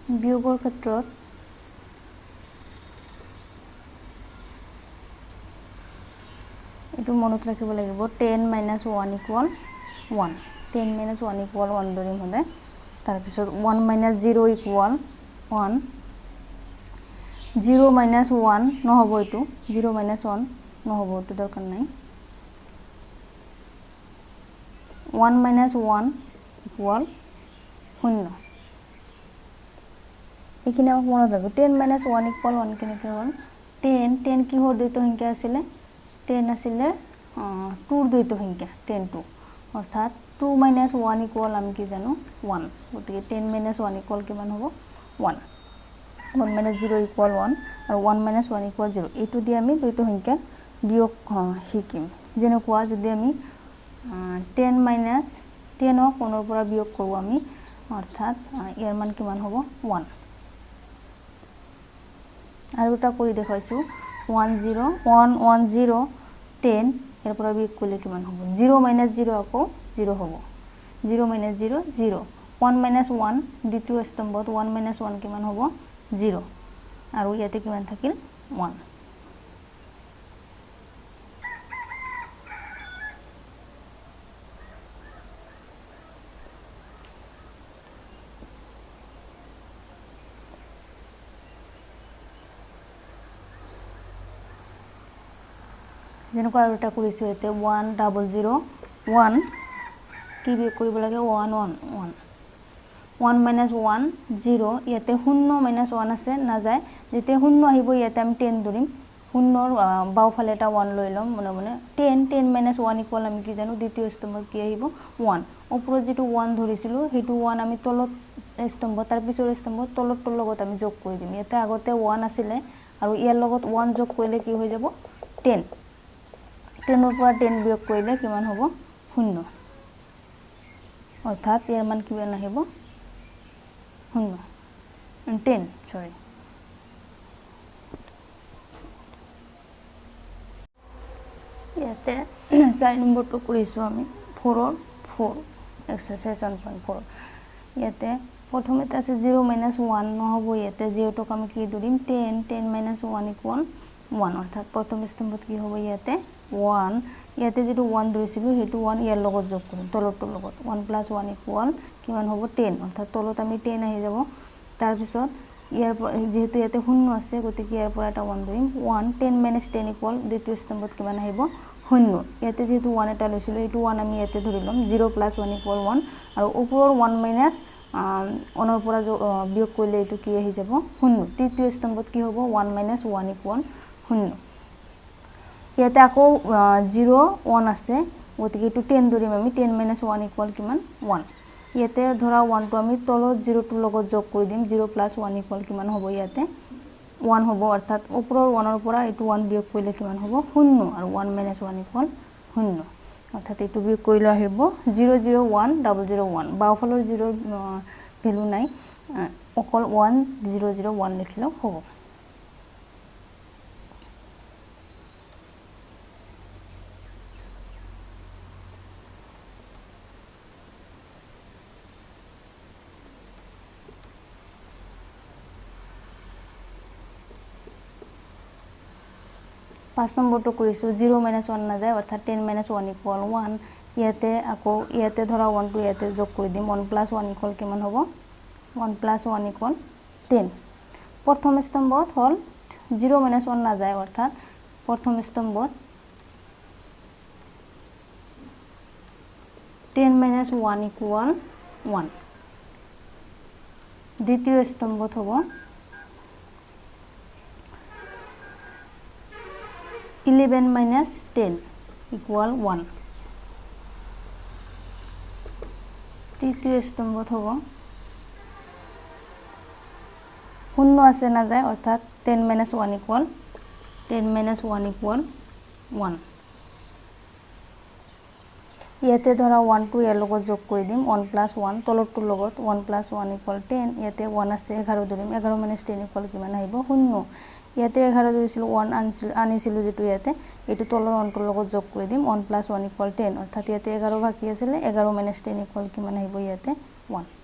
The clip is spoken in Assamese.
বিয়োগৰ ক্ষেত্ৰত এইটো মনত ৰাখিব লাগিব 10 - 1 = 1 10 - 1 = 1 ধৰিম হলে তাৰ পিছত 1 - 0 = 1 0 - 1 নহব এইটো 0 - 1 নহব এইটো দৰকাৰ নাই 1 - 1 = 0 এইখিনি আমাক মনত ৰাখিব 10 - 1 = 1 কেনেকৈ হ'ল 10 কিহৰ দ্বৈত সংখ্যা আছিলে 10 আছিলে 2ৰ দ্বৈত সংখ্যা 10 2 অৰ্থাৎ 2 - 1 = আমি কি জানো 1 গতিকে 10 - 1 = কিমান হ'ব 1 1 - 0 = 1 আৰু 1 - 1 = 0 এইটো দি আমি দ্বৈত সংখ্যাৰ বিয়োগ শিকিম যেনেকুৱা যদি আমি 10 - 10ক 1ৰ পৰা বিয়োগ কৰোঁ আমি অৰ্থাৎ ইয়াৰ মান কিমান হ'ব 1 আৰু এটা কৰি দেখাইছো 1 0 1 1 0 10 এৰ পৰা বিয়োগ কৰিলে কিমান হ'ব 0 - 0 আকৌ 0 হ'ব 0 - 0 0 1 - 1 দ্বিতীয় স্তম্ভত 1 - 1 কিমান হ'ব 0 আৰু ইয়াতে কিমান থাকিল 1 যেনেকুৱা আৰু এটা কৰিছো এতে 1 0 0 1 কি বিয়োগ কৰিব লাগে 1 1 1 1 - 1 0 ইয়াতে 0 - 1 আছে না যায় যেতিয়া 0 আহিব ইয়াতে আমি 10 ধৰিম 0ৰ বাওফালে এটা 1 লৈ লম মনে মনে 10 10 - 1 = আমি কি জানো দ্বিতীয় স্তম্ভত কি আহিব 1 ওপৰত যেটো 1 ধৰিছিলো হেতু 1 আমি তলত স্তম্ভ তাৰ পিছৰ স্তম্ভত তলৰটোৰ লগত আমি যোগ কৰি দিম ইয়াতে আগতে 1 আছিলে আৰু ইয়াৰ লগত 1 যোগ কৰিলে কি হৈ যাব 10 10ৰ পৰা 10 বিয়োগ কৰিলে কিমান হ'ব 0 অৰ্থাৎ ইয়াৰ মান কিমান আহিব 0 10 সৰি ইয়াতে 4 নম্বৰটো কৰিছো আমি 4 ৰ 4 এক্সাৰসাইজ 1.4 ইয়াতে প্ৰথমতে আছে 0 - 1 নহব ইয়াতে যেহেতুক আমি কি ধৰিম 10 10 - 1 = 1 অৰ্থাৎ প্ৰথম স্তম্ভত কি হ'ব ইয়াতে 1 ইয়াতে যেটো 1 ধৰিছিলো হেতু 1 ইয়াৰ লগত যোগ কৰিম তলৰটোৰ লগত 1 + 1 = কিমান হ'ব 10 অৰ্থাৎ তলত আমি 10 আহি যাব তাৰ পিছত ইয়াৰ যেহেতু ইয়াতে 0 আছে গতিকে ইয়াৰ পৰা এটা 1 ধৰিম 1 10 - 10 = দ্বিতীয় স্তম্ভত কিমান আহিব 0 ইয়াতে যেহেতু 1 এটা লৈছিলো এইটো 1 আমি ইয়াতে ধৰি লম 0 + 1 = 1 আৰু ওপৰৰ 1 - 1ৰ পৰা বিয়োগ কৰিলে এইটো কি আহি যাব 0 তৃতীয় স্তম্ভত কি হ'ব 1 - 1 = 0 ইয়াতে আকৌ 0 1 আছে গতিকে এইটো 10 ধৰিম আমি 10 - 1 = কিমান 1 ইয়াতে ধৰা 1 টো আমি তলত 0 টোৰ লগত যোগ কৰি দিম 0 + 1 = কিমান হ'ব ইয়াতে 1 হ'ব অৰ্থাৎ ওপৰৰ 1ৰ পৰা এইটো 1 বিয়োগ কৰিলে কিমান হ'ব 0 আৰু 1 - 1 = 0 অৰ্থাৎ এইটো বিয়োগ কৰিলে আহিব 0 0 1 0 0 1 বাওফালৰ 0ৰ ভ্যালু নাই অকল 1 0 0 1 লিখিলেও হ'ব 5 নম্বৰটো কৰিছো 0 - 1 না যায় অৰ্থাৎ 10 - 1 = 1 ইয়াতে আকৌ ইয়াতে ধৰা 1 টো ইয়াতে যোগ কৰি দিম 1 + 1 = কিমান হ'ব 1 + 1 = 10 প্ৰথম স্তম্ভত হল 0 - 1 না যায় অৰ্থাৎ প্ৰথম স্তম্ভত 10 - 1 = 1 দ্বিতীয় স্তম্ভত হ'ব 11 - 10 = 1 তৃতীয় স্তম্ভত হ'ব 0 আছে না যায় অৰ্থাৎ 10 - 1 = 1 ইয়াতে ধৰা 1 টো ইয়াৰ লগত যোগ কৰি দিম 1 + 1 তলৰটোৰ লগত 1 + 1 = 10 ইয়াতে 1 আছে 11 ধৰিম 11 - 10 = কিমান আহিব 0 ইয়াতে 11 ধৰিছিলো 1 আনিছিলো যেটো ইয়াতে এটো তলৰ অন্তৰ লগত যোগ কৰি দিম 1 + 1 = 10 অৰ্থাৎ ইয়াতে 11 বাকি আছিল 11 - 10 = কিমান আহিব ইয়াতে 1